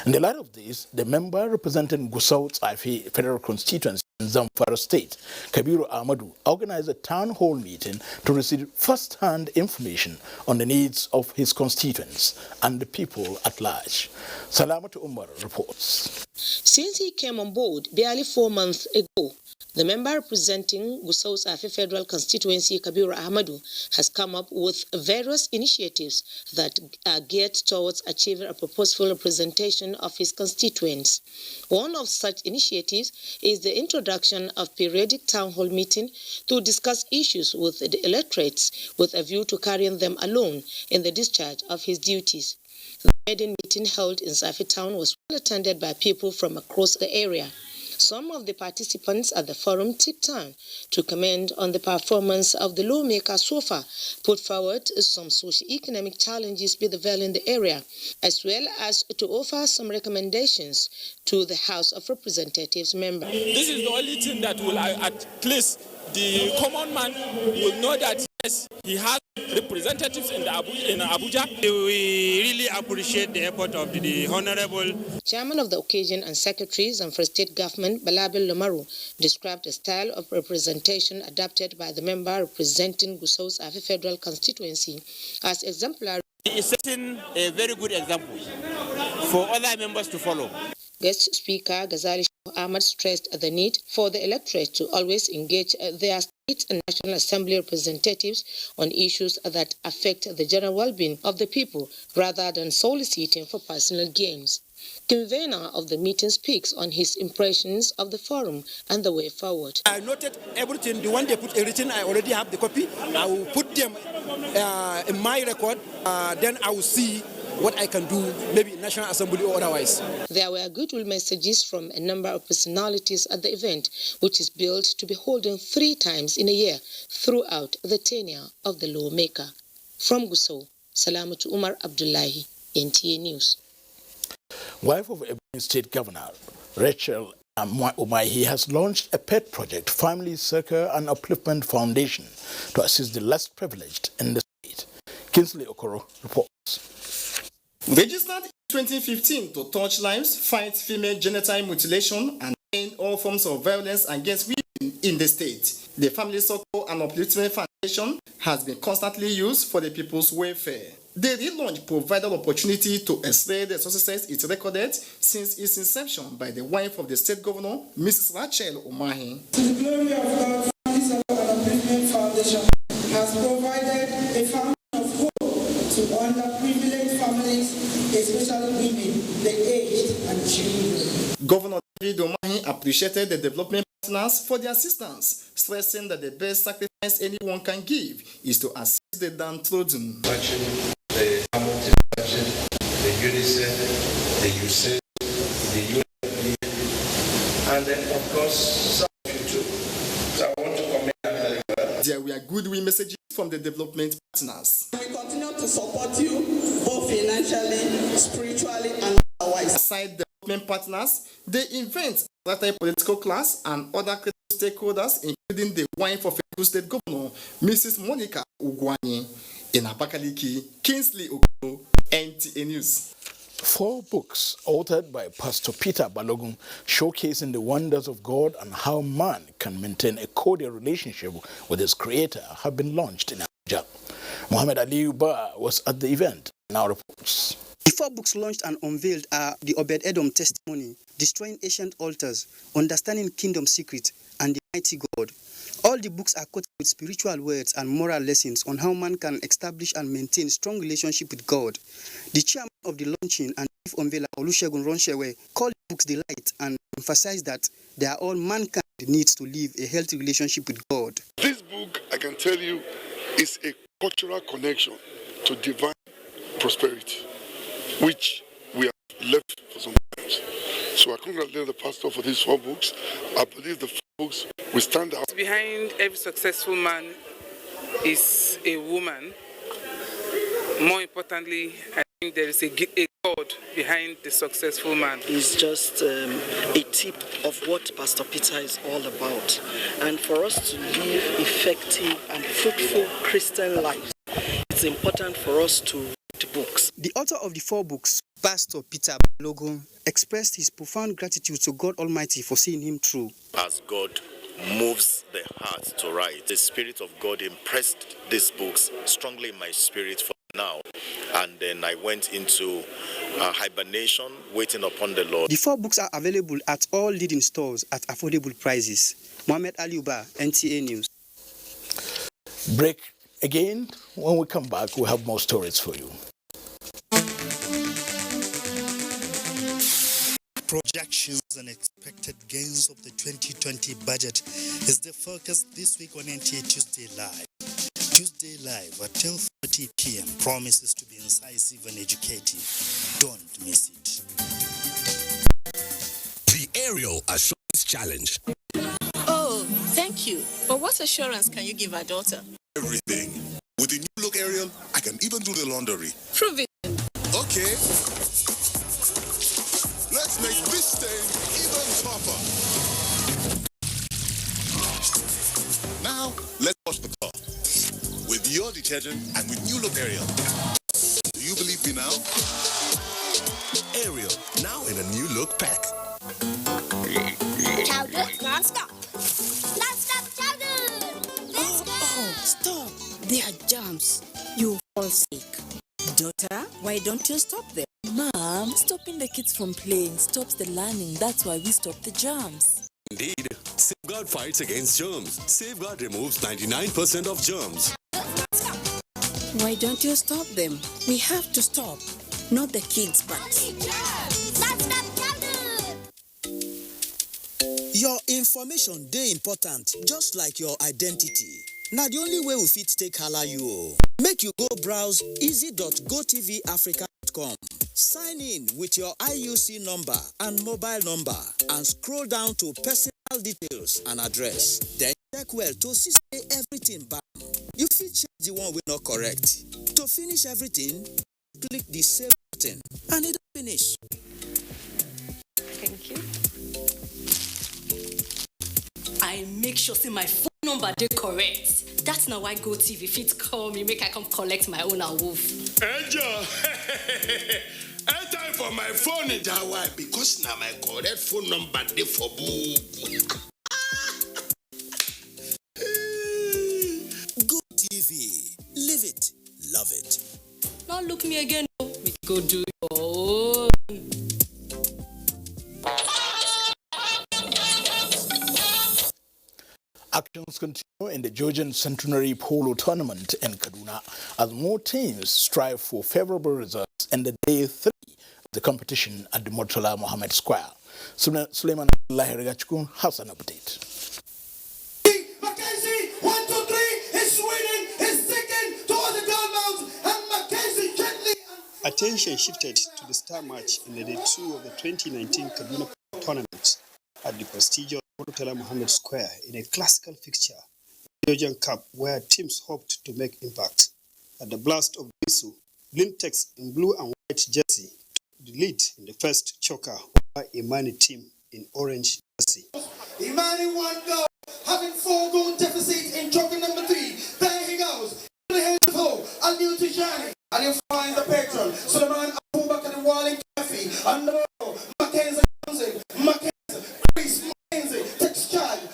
In the light of this, the member representing Gusau's Ife Federal Constituency in Zamfara State, Kabiru Ahmadu, organized a town hall meeting to receive first-hand information on the needs of his constituents and the people at large. Salamatu Umar reports. Since he came on board barely 4 months ago, the member representing Gusau's Ife Federal Constituency, Kabiru Ahmadu, has come up with various initiatives that are geared towards achieving a purposeful representation of his constituents. One of such initiatives is the introduction of periodic town hall meeting to discuss issues with the electorates with a view to carrying them along in the discharge of his duties. The maiden meeting held in Safi town was well attended by people from across the area. Some of the participants at the forum took time to comment on the performance of the lawmaker so far, put forward some socio-economic challenges prevailing in the area, as well as to offer some recommendations to the House of Representatives member. This is the only thing that will at least the common man will know that yes, he has representatives in Abuja. We really appreciate the effort of the Honorable Chairman of the occasion and Secretary for State Government, Balabil Lomaru, described the style of representation adopted by the member representing Gusau's Ife Federal Constituency as exemplary. He is setting a very good example for other members to follow. Guest Speaker Ghazali Ahmad stressed the need for the electorate to always engage their state and National Assembly representatives on issues that affect the general well-being of the people rather than soliciting for personal gains. Convener of the meeting speaks on his impressions of the forum and the way forward. I noted everything. The one they put everything, I already have the copy. I will put them in my record. Then I will see what I can do, maybe in National Assembly or otherwise. There were goodwill messages from a number of personalities at the event, which is billed to be holding 3 times in a year throughout the tenure of the lawmaker. From Gusau, Salamatu Umar Abdullahi, NTA News. Wife of Ebonyi State Governor Rachel Umahi has launched a pet project, Family Circle and Upliftment Foundation, to assist the less privileged in the state. Kinsley Okoro reports. Registered in 2015 to touch lives, fight female genital mutilation, and end all forms of violence against women in the state, the Family Circle and Upliftment Foundation has been constantly used for the people's welfare. The relaunch provided opportunity to explain the successes it recorded since its inception by the wife of the state governor, Mrs. Rachel Umahi. To the glory of God, Family Circle and Upliftment Foundation has provided a fountain of hope to underprivileged families, especially women, the aged, and children. Governor David Umahi appreciated the development partners for their assistance, stressing that the best sacrifice anyone can give is to assist the downtrodden. The the UNICEF, the USAID, the UNFPA, and then of course some of you too. So I want to commend that. There were goodwill messages from the development partners. We continue to support you both financially, spiritually, and otherwise. Aside development partners, the event attracted political class and other critical stakeholders, including the wife of a state governor, Mrs. Monica Ugwanye. In Abakaliki, Kinsley Okoro, NTA News. 4 books authored by Pastor Peter Balogun showcasing the wonders of God and how man can maintain a cordial relationship with his creator have been launched in Abuja. Muhammad Ali Uba was at the event. Now reports. The 4 books launched and unveiled are the Obed-Edom Testimony, Destroying Ancient Altars, Understanding Kingdom Secret, and The Mighty God. All the books are quoted with spiritual words and moral lessons on how man can establish and maintain strong relationship with God. The chairman of the launching and chief unveiler Olusegun Ronshewe called the books the light and emphasized that they are all mankind needs to live a healthy relationship with God. This book, I can tell you, is a cultural connection to divine prosperity, which we have left for some times. So I congratulate the pastor for these 4 books. I believe the 4 books will stand out. Behind every successful man is a woman. More importantly, I think there is a God behind the successful man. It's just a tip of what Pastor Peter is all about. And for us to live effective and fruitful Christian lives, it's important for us to read books. The author of the 4 books, Pastor Peter Balogun, expressed his profound gratitude to God Almighty for seeing him through. As God moves the heart to write, the Spirit of God impressed these books strongly in my spirit for now. And then I went into hibernation, waiting upon the Lord. The 4 books are available at all leading stores at affordable prices. Mohammed Ali Uba, NTA News. Break again. When we come back, we'll have more stories for you. Projections and expected gains of the 2020 budget is the focus this week on NTA Tuesday Live. Tuesday Live at 10:30 p.m. promises to be incisive and educative. Don't miss it. The Aerial Assurance Challenge. Oh, thank you. But what assurance can you give our daughter? Everything. With the new look Aerial, I can even do the laundry. Prove it. Okay. Let's make this stain even tougher. Now, let's wash the car. With your detergent and with new look Aerial. Do you believe me now? Aerial, now in a new look pack. Chowder, non-stop. Non-stop chowder. Let's go. Oh, stop. They are germs. You fall sick. Daughter, why don't you stop them? Mom, stopping the kids from playing stops the learning. That's why we stop the germs. Indeed, Safeguard fights against germs. Safeguard removes 99% of germs. Why don't you stop them? We have to stop. Not the kids, but... Information dey important, just like your identity. Now the only way we fit take hala you o. Make you go browse easy.gotvafrica.com. Sign in with your IUC number and mobile number and scroll down to personal details and address. Then check well to see say everything bam. You fit check the one we not correct. To finish everything, click the save button and it finish. Thank you. I make sure say my phone number dey correct. That's not why GoTV fit call me make I come collect my own awoof. Angel, time for my phone in that way because now my correct phone number dey for book. GoTV, live it, love it. Now look me again, we go do your own. Actions continue in the Georgian Centenary Polo Tournament in Kaduna as more teams strive for favorable results in the day 3 of the competition at the Murtala Mohammed Square. Suleiman Lahirigachku has an update. Mackenzie, 1, 2, 3, is winning, is taken towards the goal mount, and Mackenzie gently. Attention shifted to the star match in the day 2 of the 2019 Kaduna Polo Tournament at the prestigious Murtala Mohammed Square in a classical fixture, the Georgian Cup, where teams hoped to make impact. At the blast of whistle, Lintex in blue and white jersey took the lead in the first choker over Imani team in orange jersey. Imani 1 goal, having 4 goal deficit in choker number 3. There he goes. In the hands of Ho, Aliu Tijani, and he'll find the patron. Suleiman Abubakar and Wali Kafi, and the Mackenzie Johnson,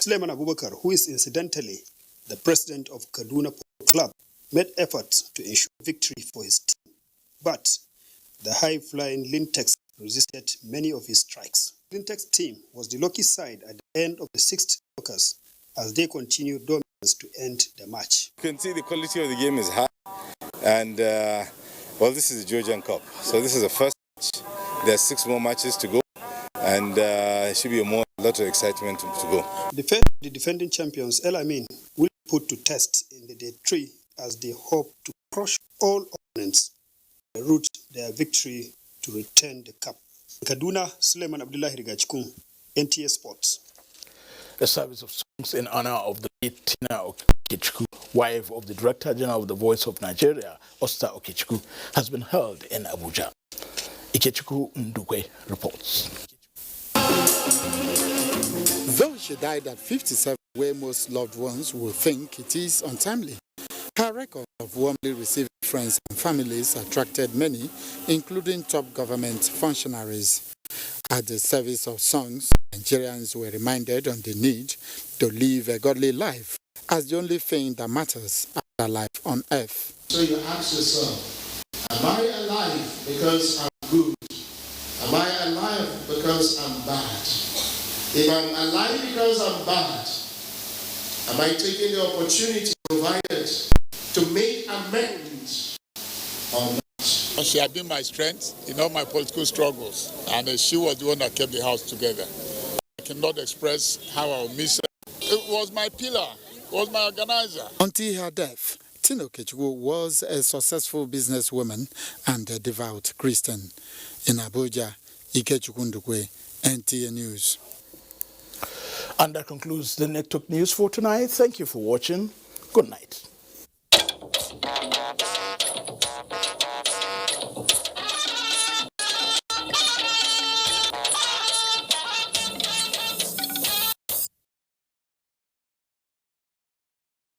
Suleiman Abubakar, who is incidentally the president of Kaduna Polo Club, made efforts to ensure victory for his team. But the high-flying Lintex resisted many of his strikes. Lintex team was the lucky side at the end of the 6th chokers as they continued dominance to end the match. You can see the quality of the game is high, and well, this is the Georgian Cup, so this is the first match. There are 6 more matches to go, and it should be a lot of excitement to go. The defending champions, El Amin, will be put to test in the day 3 as they hope to crush all opponents and root their victory to return the cup. Kaduna, Suleiman Abdullahi Rigachkun, NTA Sports. A service of songs in honor of the late Tina Okechukwu, wife of the Director General of the Voice of Nigeria, Osta Okechukwu, has been held in Abuja. Ikechukwu Ndukwe reports. Though she died at 57, where most loved ones will think it is untimely, her record of warmly receiving friends and families attracted many, including top government functionaries. At the service of songs, Nigerians were reminded on the need to live a godly life as the only thing that matters after life on earth. So you ask yourself, am I alive because I'm good? Am I alive because I'm bad? If I'm alive because I'm bad, am I taking the opportunity provided to make amends or not? She had been my strength in all my political struggles, and she was the one that kept the house together. I cannot express how I will miss her. It was my pillar, it was my organizer. Until her death, Tina Okechukwu was a successful businesswoman and a devout Christian. In Abuja, Ikechukwu Ndukwe, NTA News. And that concludes the Network News for tonight. Thank you for watching. Good night.